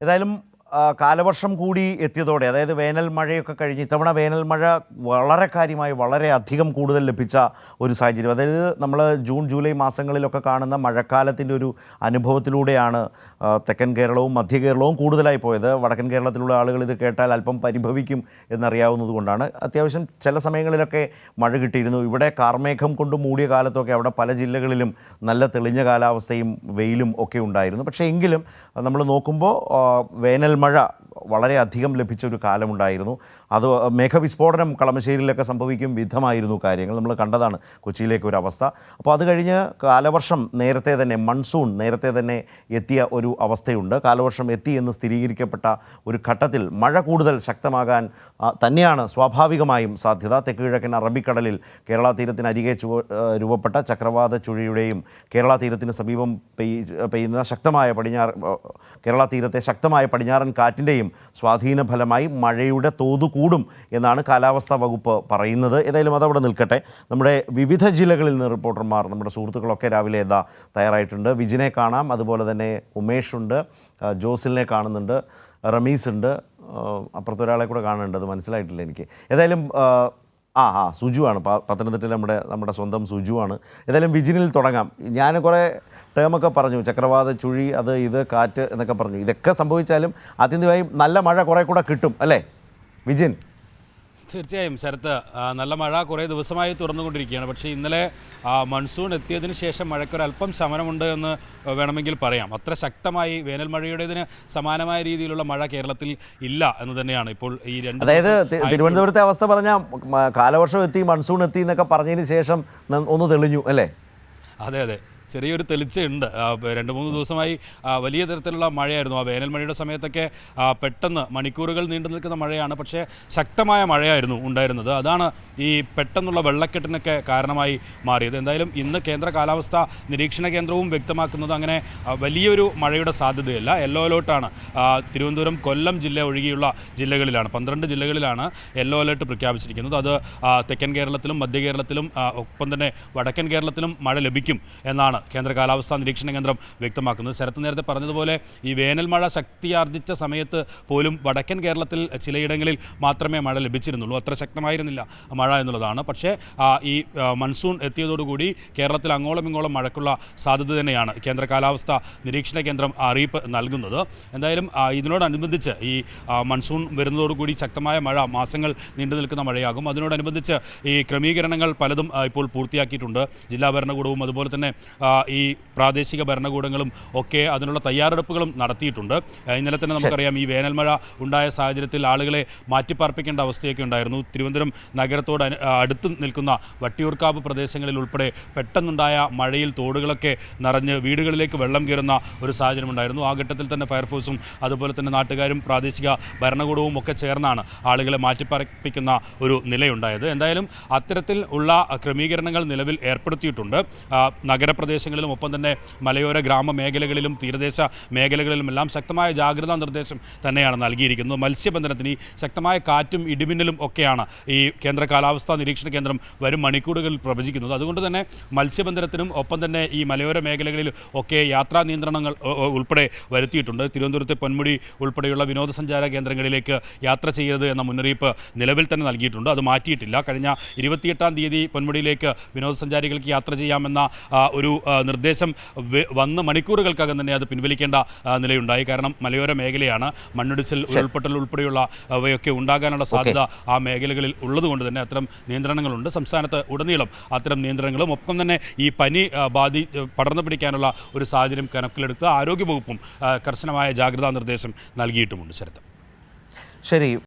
ഏതായാലും കാലവർഷം കൂടി എത്തിയതോടെ, അതായത് വേനൽ മഴയൊക്കെ കഴിഞ്ഞ് ഇത്തവണ വേനൽ മഴ വളരെ കാര്യമായി വളരെ അധികം കൂടുതൽ ലഭിച്ച ഒരു സാഹചര്യം. അതായത് നമ്മൾ ജൂൺ ജൂലൈ മാസങ്ങളിലൊക്കെ കാണുന്ന മഴക്കാലത്തിൻ്റെ ഒരു അനുഭവത്തിലൂടെയാണ് തെക്കൻ കേരളവും മധ്യ കേരളവും കൂടുതലായി പോയത്. വടക്കൻ കേരളത്തിലുള്ള ആളുകൾ ഇത് കേട്ടാൽ അല്പം പരിഭവിക്കും എന്നറിയാവുന്നത് കൊണ്ടാണ്. അത്യാവശ്യം ചില സമയങ്ങളിലൊക്കെ മഴ കിട്ടിയിരുന്നു. ഇവിടെ കാർമേഘം കൊണ്ട് മൂടിയ കാലത്തൊക്കെ അവിടെ പല ജില്ലകളിലും നല്ല തെളിഞ്ഞ കാലാവസ്ഥയും വെയിലും ഒക്കെ ഉണ്ടായിരുന്നു. പക്ഷേ എങ്കിലും നമ്മൾ നോക്കുമ്പോൾ വേനൽ മഴ വളരെയധികം ലഭിച്ചൊരു കാലമുണ്ടായിരുന്നു. അത് മേഘവിസ്ഫോടനം കളമശ്ശേരിയിലൊക്കെ സംഭവിക്കും വിധമായിരുന്നു കാര്യങ്ങൾ. നമ്മൾ കണ്ടതാണ് കൊച്ചിയിലേക്ക് ഒരു അവസ്ഥ. അപ്പോൾ അത് കഴിഞ്ഞ് കാലവർഷം നേരത്തെ തന്നെ, മൺസൂൺ നേരത്തെ തന്നെ എത്തിയ ഒരു അവസ്ഥയുണ്ട്. കാലവർഷം എത്തി എന്ന് സ്ഥിരീകരിക്കപ്പെട്ട ഒരു ഘട്ടത്തിൽ മഴ കൂടുതൽ ശക്തമാകാൻ തന്നെയാണ് സ്വാഭാവികമായും സാധ്യത. തെക്ക് കിഴക്കൻ അറബിക്കടലിൽ കേരള തീരത്തിനരികെ രൂപപ്പെട്ട ചക്രവാത ചുഴിയുടെയും കേരള തീരത്തിന് സമീപം പെയ്യുന്ന ശക്തമായ കേരള തീരത്തെ ശക്തമായ പടിഞ്ഞാറൻ കാറ്റിൻ്റെയും സ്വാധീന ഫലമായി മഴയുടെ തോത് കൂടും എന്നാണ് കാലാവസ്ഥാ വകുപ്പ് പറയുന്നത്. ഏതായാലും അതവിടെ നിൽക്കട്ടെ. നമ്മുടെ വിവിധ ജില്ലകളിൽ നിന്ന് റിപ്പോർട്ടർമാർ, നമ്മുടെ സുഹൃത്തുക്കളൊക്കെ രാവിലെ തയ്യാറായിട്ടുണ്ട്. വിജിനെ കാണാം, അതുപോലെ തന്നെ ഉമേഷുണ്ട്, ജോസിലിനെ കാണുന്നുണ്ട്, റമീസ് ഉണ്ട്, അപ്പുറത്തൊരാളെ കൂടെ കാണുന്നുണ്ട്, അത് മനസ്സിലായിട്ടില്ല എനിക്ക്. ഏതായാലും സുജുവാണ്, പത്തനംതിട്ടയിൽ നമ്മുടെ സ്വന്തം സുജുവാണ്. ഏതായാലും വിജിനിൽ തുടങ്ങാം. ഞാൻ കുറേ ടേമൊക്കെ പറഞ്ഞു, ചക്രവാത ചുഴി, അത് ഇത് കാറ്റ് എന്നൊക്കെ പറഞ്ഞു. ഇതൊക്കെ സംഭവിച്ചാലും ആത്യന്തികമായും നല്ല മഴ കുറേ കൂടെ കിട്ടും അല്ലേ വിജിൻ? തീർച്ചയായും ശരത്ത്, നല്ല മഴ കുറേ ദിവസമായി തുറന്നുകൊണ്ടിരിക്കുകയാണ്. പക്ഷേ ഇന്നലെ മൺസൂൺ എത്തിയതിന് ശേഷം മഴയ്ക്കൊരല്പം ശമനമുണ്ട് എന്ന് വേണമെങ്കിൽ പറയാം. അത്ര ശക്തമായി വേനൽ മഴയുടേതിന് സമാനമായ രീതിയിലുള്ള മഴ കേരളത്തിൽ ഇല്ല എന്ന് തന്നെയാണ് ഇപ്പോൾ ഈ രണ്ട്. അതായത് തിരുവനന്തപുരത്തെ അവസ്ഥ പറഞ്ഞാൽ കാലവർഷം എത്തി, മൺസൂൺ എത്തി എന്നൊക്കെ പറഞ്ഞതിന് ശേഷം ഒന്ന് തെളിഞ്ഞു അല്ലേ? അതെ അതെ, ചെറിയൊരു തെളിച്ചയുണ്ട്. 2-3 ദിവസമായി വലിയ തരത്തിലുള്ള മഴയായിരുന്നു. ആ വേനൽ മഴയുടെ സമയത്തൊക്കെ പെട്ടെന്ന് മണിക്കൂറുകൾ നീണ്ടു നിൽക്കുന്ന മഴയാണ്. പക്ഷേ ശക്തമായ മഴയായിരുന്നു ഉണ്ടായിരുന്നത്. അതാണ് ഈ പെട്ടെന്നുള്ള വെള്ളക്കെട്ടിനൊക്കെ കാരണമായി മാറിയത്. എന്തായാലും ഇന്ന് കേന്ദ്ര കാലാവസ്ഥാ നിരീക്ഷണ കേന്ദ്രവും വ്യക്തമാക്കുന്നത് അങ്ങനെ വലിയൊരു മഴയുടെ സാധ്യതയല്ല. യെല്ലോ അലേർട്ടാണ് തിരുവനന്തപുരം, കൊല്ലം ജില്ല ഒഴികെയുള്ള ജില്ലകളിലാണ്, 12 ജില്ലകളിലാണ് യെല്ലോ അലേർട്ട് പ്രഖ്യാപിച്ചിരിക്കുന്നത്. അത് തെക്കൻ കേരളത്തിലും മധ്യ കേരളത്തിലും ഒപ്പം തന്നെ വടക്കൻ കേരളത്തിലും മഴ ലഭിക്കും എന്നാണ് കേന്ദ്ര കാലാവസ്ഥാ നിരീക്ഷണ കേന്ദ്രം വ്യക്തമാക്കുന്നത്. ശരത്ത് നേരത്തെ പറഞ്ഞതുപോലെ ഈ വേനൽ മഴ ശക്തിയാർജിച്ച സമയത്ത് പോലും വടക്കൻ കേരളത്തിൽ ചിലയിടങ്ങളിൽ മാത്രമേ മഴ ലഭിച്ചിരുന്നുള്ളൂ. അത്ര ശക്തമായിരുന്നില്ല മഴ എന്നുള്ളതാണ്. പക്ഷേ ഈ മൺസൂൺ എത്തിയതോടുകൂടി കേരളത്തിൽ അങ്ങോളം ഇങ്ങോളം മഴയ്ക്കുള്ള സാധ്യത തന്നെയാണ് കേന്ദ്ര കാലാവസ്ഥാ നിരീക്ഷണ കേന്ദ്രം അറിയിപ്പ് നൽകുന്നത്. എന്തായാലും ഇതിനോടനുബന്ധിച്ച് ഈ മൺസൂൺ വരുന്നതോടുകൂടി ശക്തമായ മഴ മാസങ്ങൾ നീണ്ടു നിൽക്കുന്ന മഴയാകും. അതിനോടനുബന്ധിച്ച് ഈ ക്രമീകരണങ്ങൾ പലതും ഇപ്പോൾ പൂർത്തിയാക്കിയിട്ടുണ്ട്. ജില്ലാ ഭരണകൂടവും അതുപോലെ തന്നെ ഈ പ്രാദേശിക ഭരണകൂടങ്ങളും ഒക്കെ അതിനുള്ള തയ്യാറെടുപ്പുകളും നടത്തിയിട്ടുണ്ട്. ഇന്നലെ തന്നെ നമുക്കറിയാം, ഈ വേനൽ മഴ ഉണ്ടായ സാഹചര്യത്തിൽ ആളുകളെ മാറ്റിപ്പാർപ്പിക്കേണ്ട അവസ്ഥയൊക്കെ ഉണ്ടായിരുന്നു. തിരുവനന്തപുരം നഗരത്തോട് അടുത്ത് നിൽക്കുന്ന വട്ടിയൂർക്കാവ് പ്രദേശങ്ങളിൽ ഉൾപ്പെടെ പെട്ടെന്നുണ്ടായ മഴയിൽ തോടുകളൊക്കെ നിറഞ്ഞ് വീടുകളിലേക്ക് വെള്ളം കയറുന്ന ഒരു സാഹചര്യം ഉണ്ടായിരുന്നു. ആ ഘട്ടത്തിൽ തന്നെ ഫയർഫോഴ്സും അതുപോലെ തന്നെ നാട്ടുകാരും പ്രാദേശിക ഭരണകൂടവും ഒക്കെ ചേർന്നാണ് ആളുകളെ മാറ്റിപ്പാർപ്പിക്കുന്ന ഒരു നിലയുണ്ടായത്. എന്തായാലും അത്തരത്തിൽ ഉള്ള ക്രമീകരണങ്ങൾ നിലവിൽ ഏർപ്പെടുത്തിയിട്ടുണ്ട്. നഗരപ്രദേശങ്ങളിലും ഒപ്പം തന്നെ മലയോര ഗ്രാമ മേഖലകളിലും തീരദേശ മേഖലകളിലുമെല്ലാം ശക്തമായ ജാഗ്രതാ നിർദ്ദേശം തന്നെയാണ് നൽകിയിരിക്കുന്നത്. മത്സ്യബന്ധനത്തിന് ഈ ശക്തമായ കാറ്റും ഇടിമിന്നലും ഒക്കെയാണ് ഈ കേന്ദ്ര കാലാവസ്ഥാ നിരീക്ഷണ കേന്ദ്രം വരും മണിക്കൂറുകളിൽ പ്രവചിക്കുന്നത്. അതുകൊണ്ട് തന്നെ മത്സ്യബന്ധനത്തിനും ഒപ്പം തന്നെ ഈ മലയോര മേഖലകളിൽ ഒക്കെ യാത്രാ നിയന്ത്രണങ്ങൾ ഉൾപ്പെടെ വരുത്തിയിട്ടുണ്ട്. തിരുവനന്തപുരത്തെ പൊന്മുടി ഉൾപ്പെടെയുള്ള വിനോദസഞ്ചാര കേന്ദ്രങ്ങളിലേക്ക് യാത്ര ചെയ്യരുത് എന്ന മുന്നറിയിപ്പ് നിലവിൽ തന്നെ നൽകിയിട്ടുണ്ട്. അത് മാറ്റിയിട്ടില്ല. കഴിഞ്ഞ 28-ാം തീയതി പൊന്മുടിയിലേക്ക് വിനോദസഞ്ചാരികൾക്ക് യാത്ര ചെയ്യാമെന്ന ഒരു നിർദ്ദേശം വന്ന് മണിക്കൂറുകൾക്കകം തന്നെ അത് പിൻവലിക്കേണ്ട നിലയുണ്ടായി. കാരണം മലയോര മേഖലയാണ്, മണ്ണിടിച്ചിൽ, ഉരുൾപൊട്ടൽ ഉൾപ്പെടെയുള്ള അവയൊക്കെ ഉണ്ടാകാനുള്ള സാധ്യത ആ മേഖലകളിൽ ഉള്ളതുകൊണ്ട് തന്നെ അത്തരം നിയന്ത്രണങ്ങളുണ്ട്. സംസ്ഥാനത്ത് ഉടനീളം അത്തരം നിയന്ത്രണങ്ങളും ഒപ്പം തന്നെ ഈ പനി പടർന്നു പിടിക്കാനുള്ള ഒരു സാഹചര്യം കണക്കിലെടുത്ത് ആരോഗ്യവകുപ്പും കർശനമായ ജാഗ്രതാ നിർദ്ദേശം നൽകിയിട്ടുമുണ്ട്. ശരത്ത്, ശരി.